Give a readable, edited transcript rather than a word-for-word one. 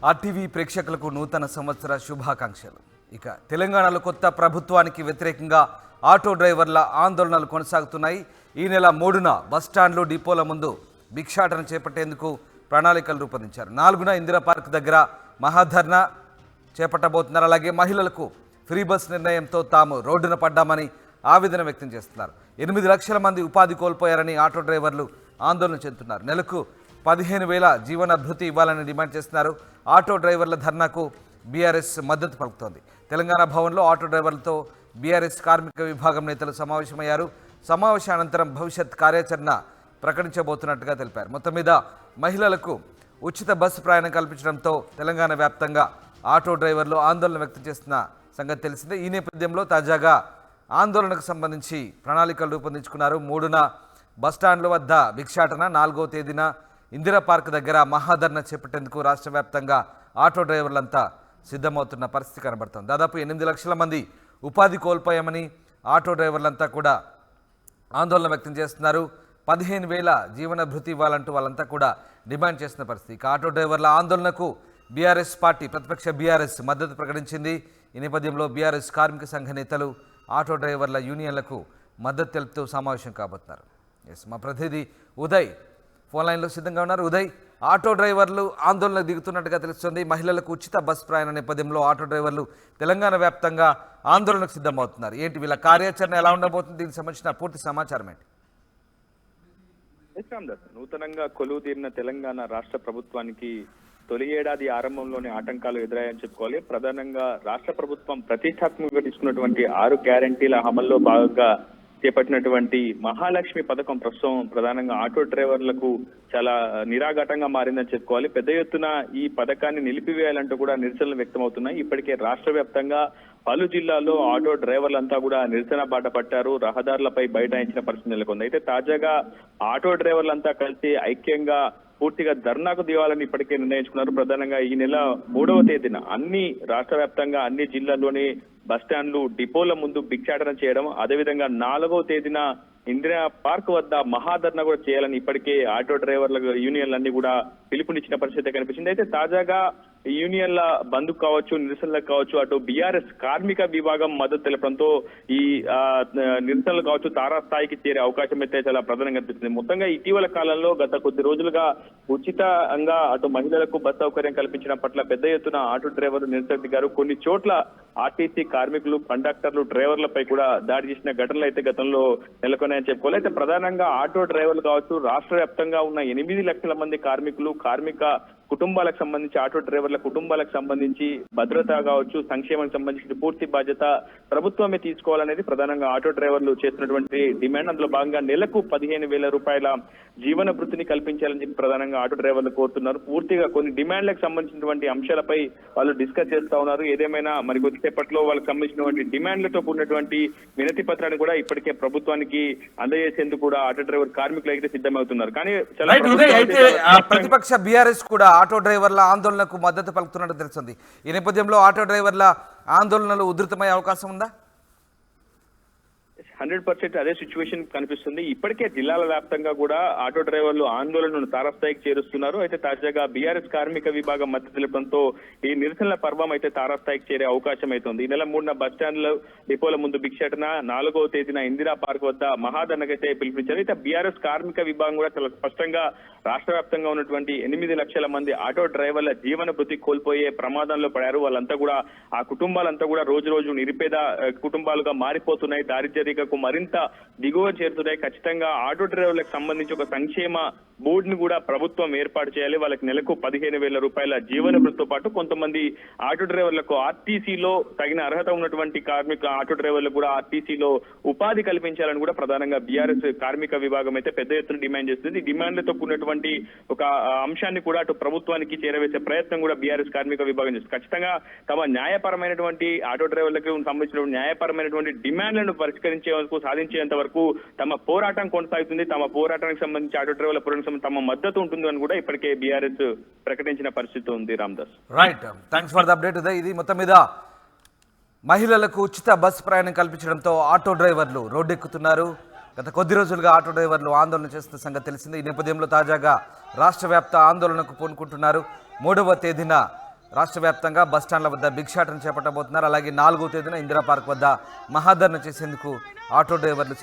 RTV ప్రేక్షకులకు నూతన సంవత్సర శుభాకాంక్షలు. ఇక తెలంగాణలో కొత్త ప్రభుత్వానికి వ్యతిరేకంగా ఆటో డ్రైవర్ల ఆందోళనలు కొనసాగుతున్నాయి. ఈ నెల 3న బస్టాండ్లు డిపోల ముందు భిక్షాటన చేపట్టేందుకు ప్రణాళికలు రూపొందించారు. 4న ఇందిరా పార్క్ దగ్గర మహాధర్నా చేపట్టబోతున్నారు. అలాగే మహిళలకు ఫ్రీ బస్ నిర్ణయంతో తాము రోడ్డున పడ్డామని ఆవేదన వ్యక్తం చేస్తున్నారు. 8 లక్షల మంది ఉపాధి కోల్పోయారని ఆటో డ్రైవర్లు ఆందోళన చెందుతున్నారు. నెలకు 15,000 జీవన భృతి ఇవ్వాలని డిమాండ్ చేస్తున్నారు. ఆటో డ్రైవర్ల ధర్నాకు బీఆర్ఎస్ మద్దతు పలుకుతోంది. తెలంగాణ భవన్లో ఆటో డ్రైవర్లతో బీఆర్ఎస్ కార్మిక విభాగం నేతలు సమావేశమయ్యారు. సమావేశానంతరం భవిష్యత్ కార్యాచరణ ప్రకటించబోతున్నట్టుగా తెలిపారు. మొత్తం మీద మహిళలకు ఉచిత బస్సు ప్రయాణం కల్పించడంతో తెలంగాణ వ్యాప్తంగా ఆటో డ్రైవర్లు ఆందోళన వ్యక్తం చేస్తున్న సంగతి తెలిసిందే. ఈ నేపథ్యంలో తాజాగా ఆందోళనకు సంబంధించి ప్రణాళికలు రూపొందించుకున్నారు. 3న బస్టాండ్ల వద్ద భిక్షాటన, 4వ తేదీన ఇందిరా పార్క్ దగ్గర మహాధర్నా చేపట్టేందుకు రాష్ట్ర వ్యాప్తంగా ఆటో డ్రైవర్లంతా సిద్ధమవుతున్న పరిస్థితి కనబడుతుంది. దాదాపు 8 లక్షల మంది ఉపాధి కోల్పోయామని ఆటో డ్రైవర్లంతా కూడా ఆందోళన వ్యక్తం చేస్తున్నారు. 15,000 జీవన భృతి ఇవ్వాలంటూ వాళ్ళంతా కూడా డిమాండ్ చేస్తున్న పరిస్థితి. ఇక ఆటో డ్రైవర్ల ఆందోళనకు బీఆర్ఎస్ పార్టీ, ప్రతిపక్ష బీఆర్ఎస్ మద్దతు ప్రకటించింది. ఈ నేపథ్యంలో బీఆర్ఎస్ కార్మిక సంఘ నేతలు ఆటో డ్రైవర్ల యూనియన్లకు మద్దతు తెలుపుతూ సమావేశం కాబోతున్నారు. మా ప్రతినిధి ఉదయ్ ఫోన్ లైన్లో సిద్ధంగా ఉన్నారు. ఉదయ్, ఆటో డ్రైవర్లు ఆందోళనకు దిగుతున్నట్టుగా తెలుస్తుంది. మహిళలకు ఉచిత బస్ ప్రయాణ నేపథ్యంలో ఆటో డ్రైవర్లు తెలంగాణ వ్యాప్తంగా ఆందోళనకు సిద్ధమవుతున్నారు. ఏంటి వీళ్ళ కార్యాచరణ ఎలా ఉండబోతుంది? దీనికి సంబంధించిన పూర్తి సమాచారం ఏంటి? నూతనంగా కొలువు తీరిన తెలంగాణ రాష్ట్ర ప్రభుత్వానికి తొలి ఏడాది ఆరంభంలోనే ఆటంకాలు ఎదురయ్యాయని చెప్పుకోవాలి. ప్రధానంగా రాష్ట్ర ప్రభుత్వం ప్రతిష్టాత్మకంగా తీసుకున్నటువంటి 6 గ్యారంటీల అమల్లో భాగంగా చేపట్టినటువంటి మహాలక్ష్మి పథకం ప్రస్తుతం ప్రధానంగా ఆటో డ్రైవర్లకు చాలా నిరాఘాటంగా మారిందని చెప్పుకోవాలి. పెద్ద ఎత్తున ఈ పథకాన్ని నిలిపివేయాలంటూ కూడా నిరసనలు వ్యక్తమవుతున్నాయి. ఇప్పటికే రాష్ట్ర వ్యాప్తంగా పలు జిల్లాల్లో ఆటో డ్రైవర్లంతా కూడా నిరసన బాట పట్టారు. రహదారులపై బైఠాయించిన పరిస్థితి నెలకొంది. అయితే తాజాగా ఆటో డ్రైవర్లంతా కలిసి ఐక్యంగా పూర్తిగా ధర్నాకు దిగాలని ఇప్పటికే నిర్ణయించుకున్నారు. ప్రధానంగా ఈ నెల 3వ తేదీన రాష్ట్ర వ్యాప్తంగా అన్ని జిల్లాల్లోని బస్టాండ్లు డిపోల ముందు భిక్షాటన చేయడం, అదేవిధంగా 4వ తేదీన ఇందిరా పార్క్ వద్ద మహాధర్నా కూడా చేయాలని ఇప్పటికే ఆటో డ్రైవర్ల యూనియన్లన్నీ కూడా పిలుపునిచ్చిన పరిస్థితి కనిపించింది. అయితే తాజాగా యూనియన్ల బంద్ కావచ్చు, నిరసనలకు కావచ్చు, అటు బీఆర్ఎస్ కార్మిక విభాగం మద్దతు తెలపడంతో ఈ నిరసనలు కావచ్చు తారాస్థాయికి చేరే అవకాశం అయితే చాలా ప్రధానంగా కనిపిస్తుంది. మొత్తంగా ఇటీవల కాలంలో గత కొద్ది రోజులుగా ఉచితంగా అటు మహిళలకు బస్ సౌకర్యం కల్పించడం పట్ల పెద్ద ఎత్తున ఆటో డ్రైవర్లు నిరసన దిగారు. కొన్ని చోట్ల ఆర్టీసీ కార్మికులు, కండక్టర్లు, డ్రైవర్లపై కూడా దాడి చేసిన ఘటనలు అయితే గతంలో నెలకొన్నాయని చెప్పుకోవాలి. అయితే ప్రధానంగా ఆటో డ్రైవర్లు కావచ్చు, రాష్ట్ర వ్యాప్తంగా ఉన్న 8 లక్షల మంది కార్మికులు, కార్మిక కుటుంబాలకు సంబంధించి, ఆటో డ్రైవర్ల కుటుంబాలకు సంబంధించి భద్రత కావచ్చు, సంక్షేమానికి సంబంధించిన పూర్తి బాధ్యత ప్రభుత్వమే తీసుకోవాలనేది ప్రధానంగా ఆటో డ్రైవర్లు చేస్తున్నటువంటి డిమాండ్. అందులో భాగంగా నెలకు 15,000 రూపాయల జీవన భృతిని కల్పించాలని చెప్పి ప్రధానంగా ఆటో డ్రైవర్లు కోరుతున్నారు. పూర్తిగా కొన్ని డిమాండ్లకు సంబంధించినటువంటి అంశాలపై వాళ్ళు డిస్కస్ చేస్తా ఉన్నారు. ఏదేమైనా మరి కొద్దిసేపట్లో వాళ్ళకి సంబంధించినటువంటి డిమాండ్లతో కూడినటువంటి వినతి పత్రాన్ని కూడా ఇప్పటికే ప్రభుత్వానికి అందజేసేందుకు కూడా ఆటో డ్రైవర్ కార్మికులు అయితే సిద్ధమవుతున్నారు. కానీ ప్రతిపక్ష బీఆర్ఎస్ కూడా ఆటో డ్రైవర్ల ఆందోళనకు మద్దతు పలుకుతున్నట్టు తెలుస్తుంది. ఈ నేపథ్యంలో ఆటో డ్రైవర్ల ఆందోళనలు ఉధృతమయ్యే అవకాశం ఉందా? 100% అదే సిచ్యువేషన్ కనిపిస్తుంది. ఇప్పటికే జిల్లాల వ్యాప్తంగా కూడా ఆటో డ్రైవర్లు ఆందోళనను తారాస్థాయికి చేరుస్తున్నారు. అయితే తాజాగా బీఆర్ఎస్ కార్మిక విభాగం మద్దతు తెలపడంతో ఈ నిరసనల పర్వం అయితే తారాస్థాయికి చేరే అవకాశం అవుతుంది. ఈ నెల 3న బస్టాండ్ల డిపోల ముందు భిక్షాటన, 4వ తేదీన ఇందిరా పార్క్ వద్ద మహాధర్నాకైతే పిలుపునిచ్చారు. అయితే బీఆర్ఎస్ కార్మిక విభాగం కూడా చాలా స్పష్టంగా రాష్ట్ర వ్యాప్తంగా ఉన్నటువంటి 8 లక్షల మంది ఆటో డ్రైవర్ల జీవన భృతి కోల్పోయే ప్రమాదంలో పడారు. వాళ్ళంతా కూడా, ఆ కుటుంబాలంతా కూడా రోజు రోజు నిరుపేద కుటుంబాలుగా మారిపోతున్నాయి. దారిద్ర్య మరింత దిగువ చేరుతున్నాయి. ఖచ్చితంగా ఆటో డ్రైవర్లకు సంబంధించి ఒక సంక్షేమ బోర్డు ని కూడా ప్రభుత్వం ఏర్పాటు చేయాలి. వాళ్ళకి నెలకు 15,000 రూపాయల జీవన భృతితో పాటు కొంతమంది ఆటో డ్రైవర్లకు ఆర్టీసీలో తగిన అర్హత ఉన్నటువంటి కార్మిక ఆటో డ్రైవర్లకు కూడా ఆర్టీసీలో ఉపాధి కల్పించాలని కూడా ప్రధానంగా బీఆర్ఎస్ కార్మిక విభాగం అయితే పెద్ద ఎత్తున డిమాండ్ చేస్తుంది. డిమాండ్లతో కూడినటువంటి ఒక అంశాన్ని కూడా అటు ప్రభుత్వానికి చేరవేసే ప్రయత్నం కూడా బీఆర్ఎస్ కార్మిక విభాగం చేస్తుంది. ఖచ్చితంగా తమ న్యాయపరమైనటువంటి ఆటో డ్రైవర్లకు సంబంధించిన న్యాయపరమైనటువంటి డిమాండ్లను పరిష్కరించే వరకు, సాధించేంత వరకు తమ పోరాటం కొనసాగుతుంది. తమ పోరాటానికి సంబంధించి ఆటో డ్రైవర్ల పోరాటం తమ మద్దతు ఉంటుందని కూడా ఇప్పటికే బీఆర్ఎస్ ప్రకటించిన పరిస్థితి ఉంది. Ramdas, right, thanks for the update. ఇది మొత్తం మీద మహిళలకు ఉచిత బస్ ప్రయాణం కల్పించడంతో ఆటో డ్రైవర్లు రోడ్డెక్కుతున్నారు. గత కొద్ది రోజులుగా ఆటో డ్రైవర్లు ఆందోళన చేస్తున్న సంగతి తెలిసింది. ఈ నేపథ్యంలో తాజాగా రాష్ట్ర వ్యాప్త ఆందోళనకు పూనుకుంటున్నారు. 3వ తేదీన రాష్ట్ర వ్యాప్తంగా బస్టాండ్ల వద్ద భిక్షాటన చేపట్టబోతున్నారు. అలాగే 4వ తేదీన ఇందిరా పార్క్ వద్ద మహాధరణ చేసేందుకు ఆటో డ్రైవర్లు